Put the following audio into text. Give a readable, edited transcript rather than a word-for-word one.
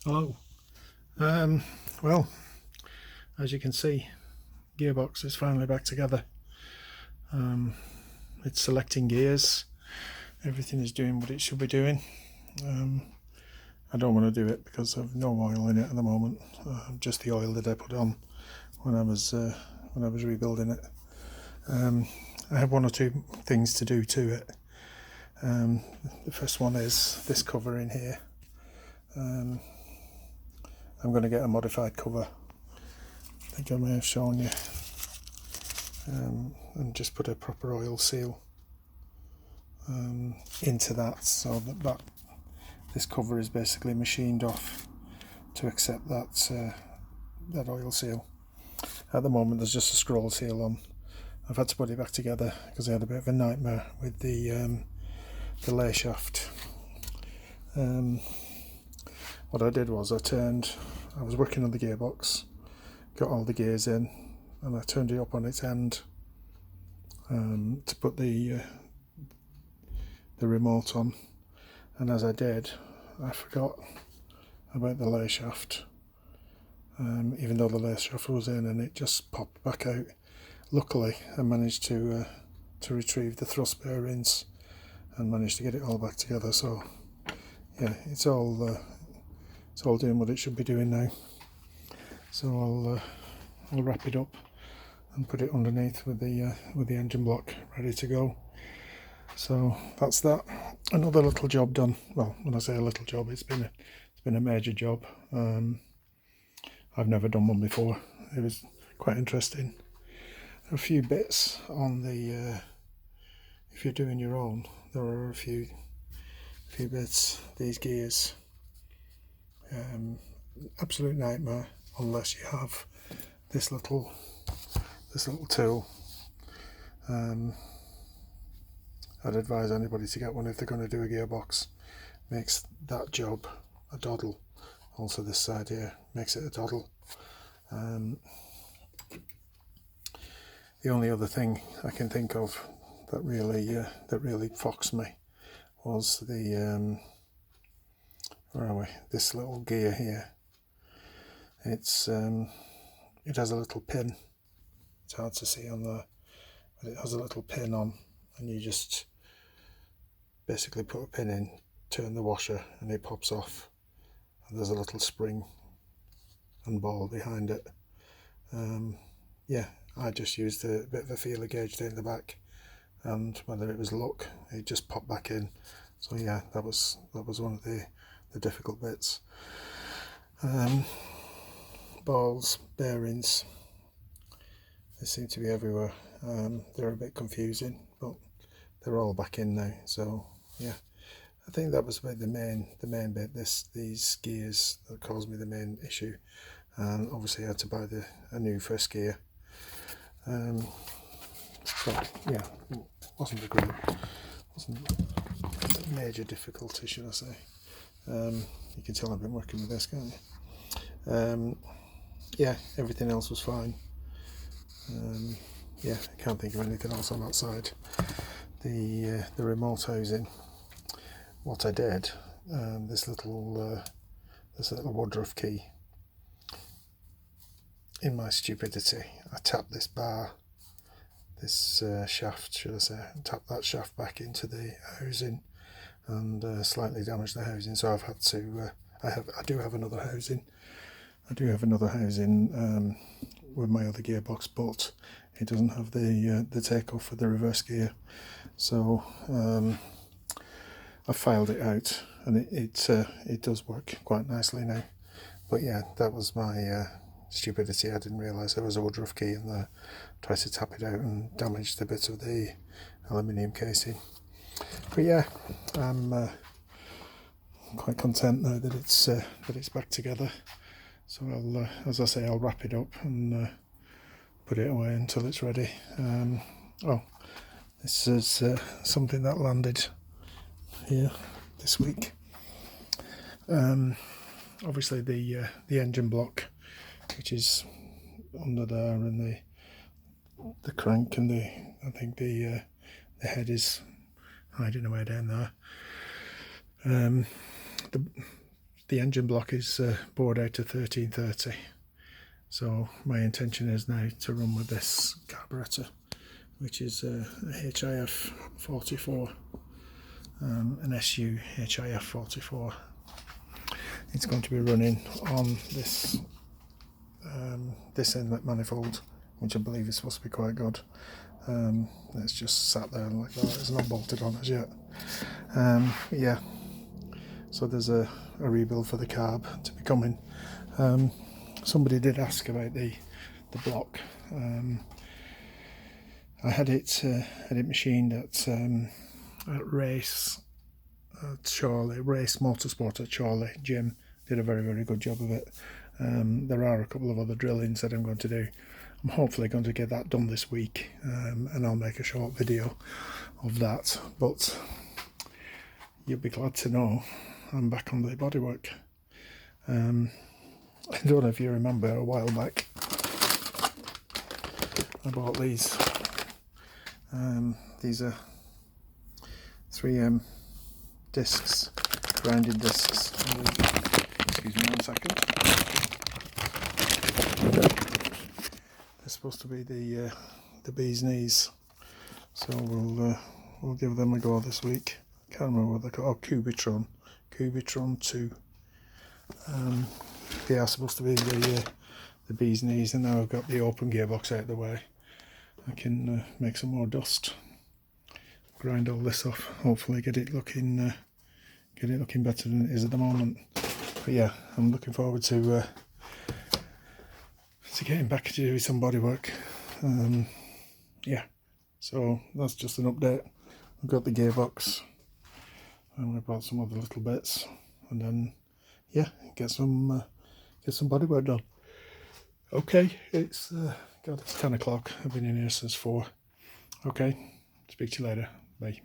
Hello. Well, as you can see, gearbox is finally back together. It's selecting gears. Everything is doing what it should be doing. I don't want to do it because I've no oil in it at the moment. Just the oil that I put on when I was rebuilding it. I have one or two things to do to it. The first one is this cover in here. I'm going to get a modified cover. I think I may have shown you. And just put a proper oil seal into that, so that this cover is basically machined off to accept that oil seal. At the moment there's just a scroll seal on. I've had to put it back together because I had a bit of a nightmare with the lay shaft. What I did was I was working on the gearbox, got all the gears in, and I turned it up on its end to put the remote on, and as I did, I forgot about the lay shaft, even though the lay shaft was in, and it just popped back out. Luckily I managed to retrieve the thrust bearings and managed to get it all back together, so yeah, it's all doing what it should be doing now. So I'll wrap it up and put it underneath with the engine block ready to go. So that's that. Another little job done. Well, when I say a little job, it's been a major job. I've never done one before. It was quite interesting. A few bits on the if you're doing your own, there are a few bits. These gears, absolute nightmare unless you have this little tool. I'd advise anybody to get one if they're going to do a gearbox. Makes that job a doddle. Also this side here makes it a doddle. The only other thing I can think of that really foxed me was the where are we? This little gear here. It has a little pin. It's hard to see on there, but it has a little pin on, and you just basically put a pin in, turn the washer, and it pops off. And there's a little spring and ball behind it. Yeah, I just used a bit of a feeler gauge down the back, and whether it was luck, it just popped back in. So yeah, that was one of the difficult bits. Balls, bearings, they seem to be everywhere. They're a bit confusing, but they're all back in now. So yeah, I think that was about the main bit. These gears that caused me the main issue, and obviously I had to buy a new first gear. But yeah, it wasn't a major difficulty, should I say. You can tell I've been working with this, can't you? Yeah, everything else was fine. Yeah, I can't think of anything else on that side. The remote housing, what I did, this little Woodruff key. In my stupidity, I tapped this bar, this shaft, should I say, tapped that shaft back into the housing, and slightly damaged the housing. So I've had to. I do have another housing. With my other gearbox, but it doesn't have the takeoff for the reverse gear. So I filed it out, and it does work quite nicely now. But yeah, that was my stupidity. I didn't realise there was a Woodruff key in there. Tried to tap it out and damaged a bit of the aluminium casing. But yeah, I'm quite content now that it's back together. So I'll, as I say, I'll wrap it up and put it away until it's ready. Oh, this is something that landed here this week. Obviously the engine block, which is under there, and the crank, and I think the head is hiding away down there. the engine block is bored out to 1330, so my intention is now to run with this carburetor, which is a HIF 44, an SU HIF 44. It's going to be running on this this inlet manifold, which I believe is supposed to be quite good. It's just sat there like that, it's not bolted on as yet. Yeah, so there's a rebuild for the carb to be coming. Somebody did ask about the block. I had it machined at Race Motorsport at Chorley. Jim did a very good job of it. There are a couple of other drillings that I'm going to do. I'm hopefully going to get that done this week, and I'll make a short video of that. But you'll be glad to know I'm back on the bodywork. I don't know if you remember, a while back I bought these. These are 3M discs, grounded discs. Excuse me 1 second. They're supposed to be the bee's knees, so we'll give them a go this week. Can't remember what they're called. Oh, Cubitron 2. They are supposed to be the bee's knees, and now I've got the open gearbox out of the way, I can make some more dust, grind all this off, hopefully get it looking better than it is at the moment. But yeah, I'm looking forward to getting back to do some bodywork. Yeah, so that's just an update. I've got the gearbox, and we bought some other little bits, and then yeah, get some bodywork done. Okay, it's God, it's 10 o'clock. I've been in here since 4. Okay, speak to you later. Bye.